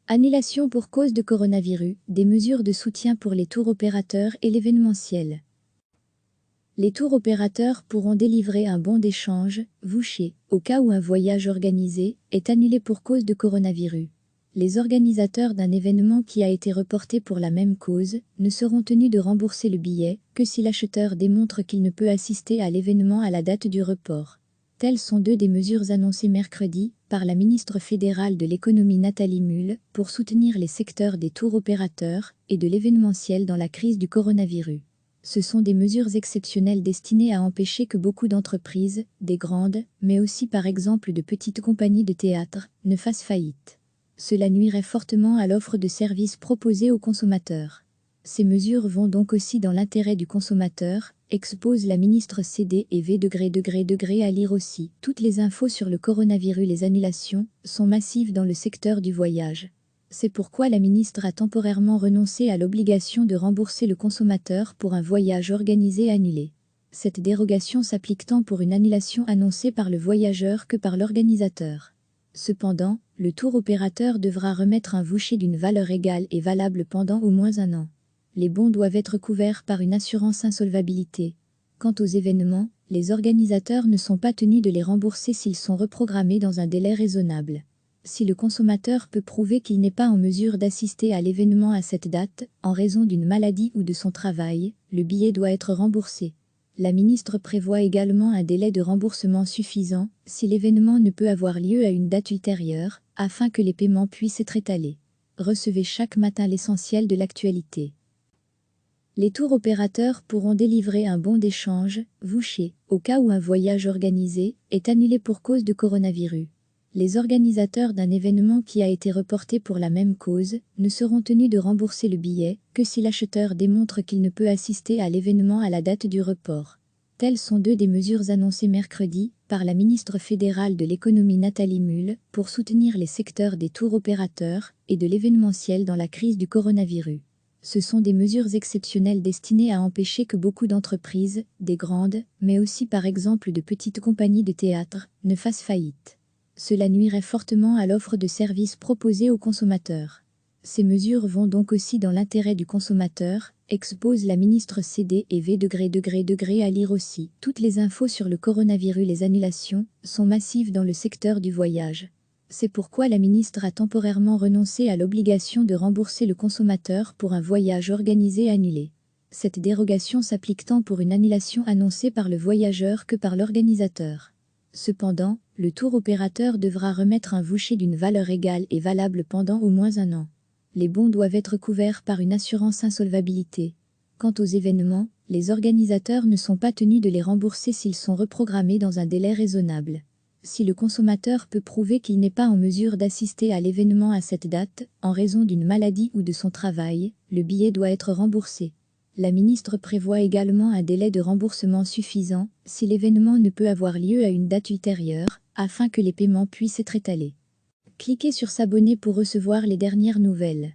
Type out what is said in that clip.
Annulation pour cause de coronavirus, des mesures de soutien pour les tours opérateurs et l'événementiel. Les tours opérateurs pourront délivrer un bon d'échange, voucher, au cas où un voyage organisé est annulé pour cause de coronavirus. Les organisateurs d'un événement qui a été reporté pour la même cause ne seront tenus de rembourser le billet que si l'acheteur démontre qu'il ne peut assister à l'événement à la date du report. Telles sont deux des mesures annoncées mercredi par la ministre fédérale de l'économie Nathalie Mühl pour soutenir les secteurs des tours opérateurs et de l'événementiel dans la crise du coronavirus. Ce sont des mesures exceptionnelles destinées à empêcher que beaucoup d'entreprises, des grandes, mais aussi par exemple de petites compagnies de théâtre, ne fassent faillite. Cela nuirait fortement à l'offre de services proposée aux consommateurs. Ces mesures vont donc aussi dans l'intérêt du consommateur, expose la ministre CD et V à lire aussi. Toutes les infos sur le coronavirus. Les annulations sont massives dans le secteur du voyage. C'est pourquoi la ministre a temporairement renoncé à l'obligation de rembourser le consommateur pour un voyage organisé annulé. Cette dérogation s'applique tant pour une annulation annoncée par le voyageur que par l'organisateur. Cependant, le tour opérateur devra remettre un voucher d'une valeur égale et valable pendant au moins un an. Les bons doivent être couverts par une assurance insolvabilité. Quant aux événements, les organisateurs ne sont pas tenus de les rembourser s'ils sont reprogrammés dans un délai raisonnable. Si le consommateur peut prouver qu'il n'est pas en mesure d'assister à l'événement à cette date, en raison d'une maladie ou de son travail, le billet doit être remboursé. La ministre prévoit également un délai de remboursement suffisant si l'événement ne peut avoir lieu à une date ultérieure, afin que les paiements puissent être étalés. Recevez chaque matin l'essentiel de l'actualité. Les tours opérateurs pourront délivrer un bon d'échange, voucher, au cas où un voyage organisé est annulé pour cause de coronavirus. Les organisateurs d'un événement qui a été reporté pour la même cause ne seront tenus de rembourser le billet que si l'acheteur démontre qu'il ne peut assister à l'événement à la date du report. Telles sont deux des mesures annoncées mercredi par la ministre fédérale de l'économie Nathalie Mühl pour soutenir les secteurs des tours opérateurs et de l'événementiel dans la crise du coronavirus. Ce sont des mesures exceptionnelles destinées à empêcher que beaucoup d'entreprises, des grandes, mais aussi par exemple de petites compagnies de théâtre, ne fassent faillite. Cela nuirait fortement à l'offre de services proposée aux consommateurs. Ces mesures vont donc aussi dans l'intérêt du consommateur, expose la ministre CD et V à lire aussi. Toutes les infos sur le coronavirus. Les annulations sont massives dans le secteur du voyage. C'est pourquoi la ministre a temporairement renoncé à l'obligation de rembourser le consommateur pour un voyage organisé annulé. Cette dérogation s'applique tant pour une annulation annoncée par le voyageur que par l'organisateur. Cependant, le tour opérateur devra remettre un voucher d'une valeur égale et valable pendant au moins un an. Les bons doivent être couverts par une assurance insolvabilité. Quant aux événements, les organisateurs ne sont pas tenus de les rembourser s'ils sont reprogrammés dans un délai raisonnable. Si le consommateur peut prouver qu'il n'est pas en mesure d'assister à l'événement à cette date, en raison d'une maladie ou de son travail, le billet doit être remboursé. La ministre prévoit également un délai de remboursement suffisant si l'événement ne peut avoir lieu à une date ultérieure, afin que les paiements puissent être étalés. Cliquez sur s'abonner pour recevoir les dernières nouvelles.